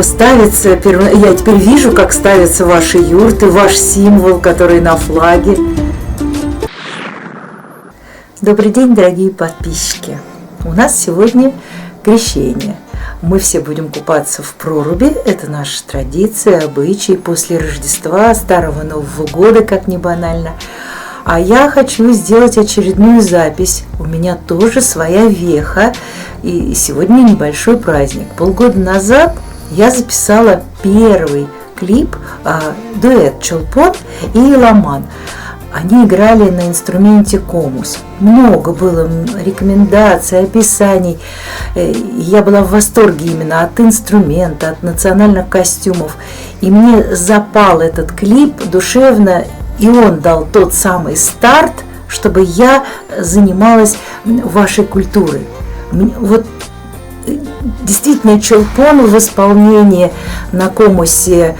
ставится, я теперь вижу, как ставятся ваши юрты, ваш символ, который на флаге. Добрый день, дорогие подписчики. У нас сегодня крещение. Мы все будем купаться в проруби. Это наша традиция, обычай после Рождества, Старого Нового года, как ни банально. А я хочу сделать очередную запись. У меня тоже своя веха. И сегодня небольшой праздник. Полгода назад я записала первый клип, дуэт Чолпон и Ламан. Они играли на инструменте комус. Много было рекомендаций, описаний. Я была в восторге именно от инструмента, от национальных костюмов. И мне запал этот клип душевно, и он дал тот самый старт, чтобы я занималась вашей культурой. Вот действительно Чолпон в исполнении на комусе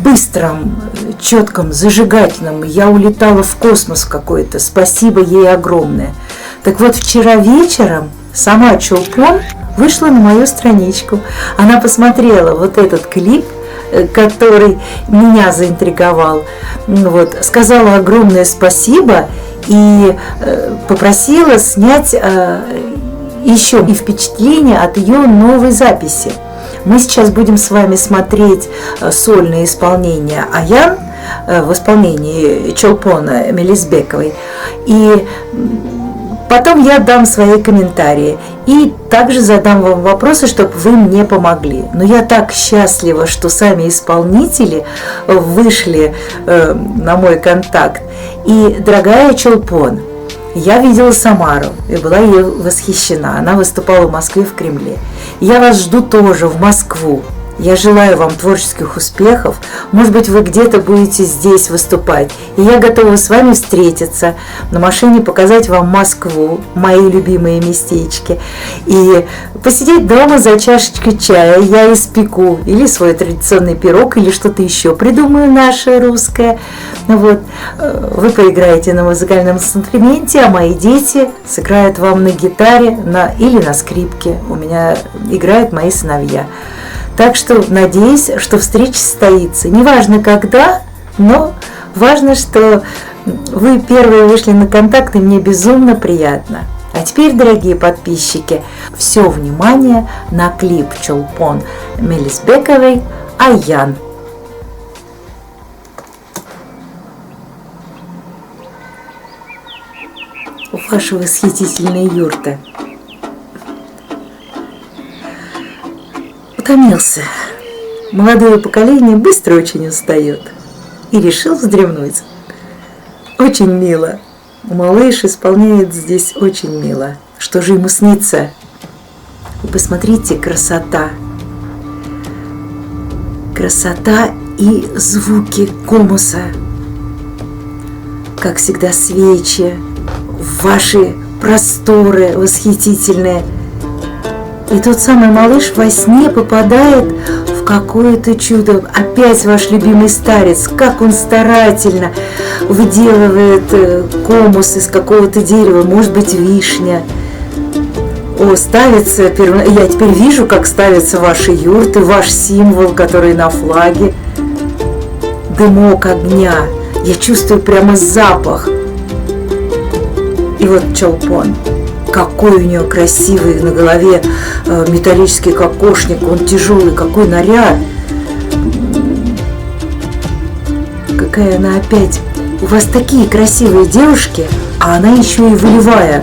быстром, четком, зажигательном. Я улетала в космос какой-то. Спасибо ей огромное. Так вот, вчера вечером сама Чолпон вышла на мою страничку. Она посмотрела вот этот клип, который меня заинтриговал. Вот, сказала огромное спасибо и попросила снять еще и впечатление от ее новой записи. Мы сейчас будем с вами смотреть сольное исполнение Аян в исполнении Чолпона Мелисбековой. И потом я дам свои комментарии. И также задам вам вопросы, чтобы вы мне помогли. Но я так счастлива, что сами исполнители вышли на мой контакт. И, дорогая Чолпон, я видела Самару и была ей восхищена. Она выступала в Москве в Кремле. Я вас жду тоже в Москву. Я желаю вам творческих успехов. Может быть, вы где-то будете здесь выступать. И я готова с вами встретиться, на машине показать вам Москву, мои любимые местечки. И посидеть дома за чашечкой чая. Я испеку или свой традиционный пирог, или что-то еще придумаю наше русское. Вот. Вы поиграете на музыкальном инструменте, а мои дети сыграют вам на гитаре или на скрипке. У меня играют мои сыновья. Так что надеюсь, что встреча состоится. Неважно когда, но важно, что вы первые вышли на контакт, и мне безумно приятно. А теперь, дорогие подписчики, все внимание на клип Чолпон Мелисбековой «Аян». Ваша восхитительная юрта. Утомился. Молодое поколение быстро очень устает. И решил вздремнуть. Очень мило. Малыш исполняет здесь очень мило. Что же ему снится? Вы посмотрите, красота. Красота и звуки комуса. Как всегда, свечи. Ваши просторы восхитительные. И тот самый малыш во сне попадает в какое-то чудо. Опять ваш любимый старец, как он старательно выделывает комус из какого-то дерева, может быть, вишня. Ставится, я теперь вижу, как ставятся ваши юрты, ваш символ, который на флаге. Дымок огня. Я чувствую прямо запах. И вот Чолпон. Какой у нее красивый на голове металлический кокошник, он тяжелый, какой наряд. Какая она опять. У вас такие красивые девушки, а она еще и волевая.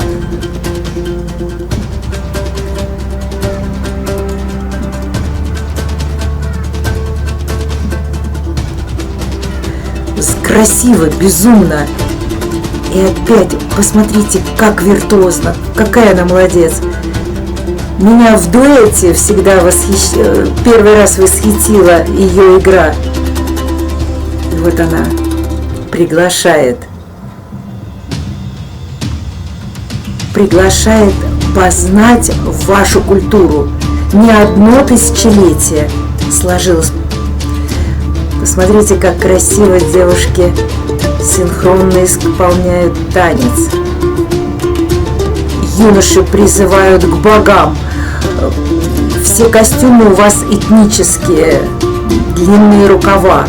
Красиво, безумно. И опять, посмотрите, как виртуозно, какая она молодец. Меня в дуэте всегда первый раз восхитила ее игра. И вот она приглашает познать вашу культуру. Не одно тысячелетие сложилось. Посмотрите, как красиво девушки синхронно исполняют танец. Юноши призывают к богам Все костюмы у вас этнические, длинные рукава.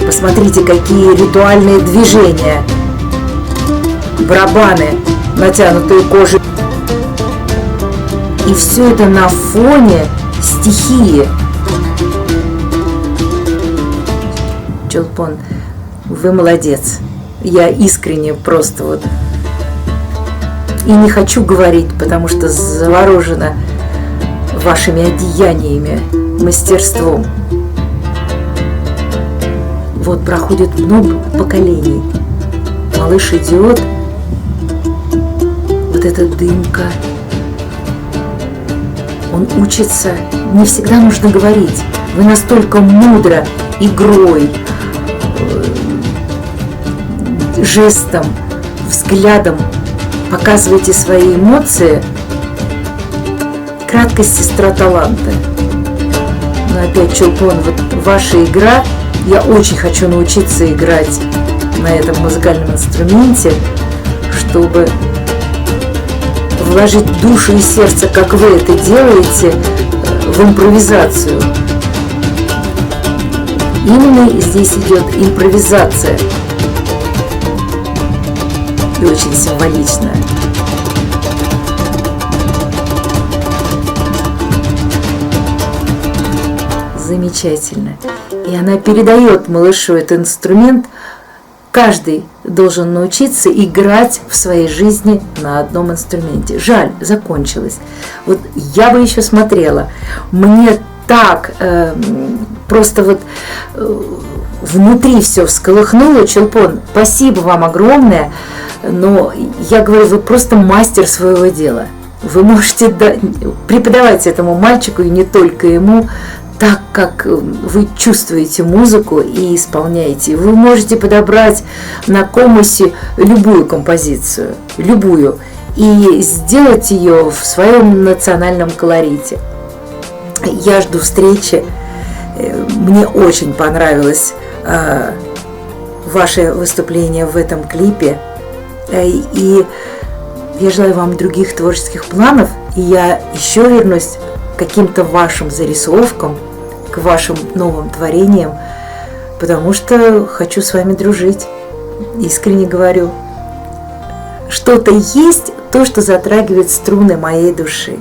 Посмотрите, какие ритуальные движения. Барабаны, натянутые кожей. И все это на фоне стихии. Чолпон, вы молодец. Я искренне просто вот и не хочу говорить, потому что заворожена вашими одеяниями, мастерством. Вот проходит много поколений. Малыш идет, вот эта дымка. Он учится, не всегда нужно говорить. Вы настолько мудро, игрой, жестом, взглядом показываете свои эмоции. Краткость сестра таланта. Но опять, Чолпон, вот ваша игра, я очень хочу научиться играть на этом музыкальном инструменте, чтобы вложить душу и сердце, как вы это делаете, в импровизацию. Именно здесь идет импровизация. И очень символично. Замечательно. И она передает малышу этот инструмент. Каждый должен научиться играть в своей жизни на одном инструменте. Жаль, закончилось. Вот я бы еще смотрела. Мне так просто вот внутри все всколыхнуло. Чолпон, спасибо вам огромное. Но я говорю, вы просто мастер своего дела. Вы можете преподавать этому мальчику и не только ему, так как вы чувствуете музыку и исполняете. Вы можете подобрать на комусе любую композицию, любую, и сделать ее в своем национальном колорите. Я жду встречи. Мне очень понравилось ваше выступление в этом клипе. И я желаю вам других творческих планов. И я еще вернусь к каким-то вашим зарисовкам, к вашим новым творениям, потому что хочу с вами дружить. Искренне говорю. Что-то есть, то, что затрагивает струны моей души.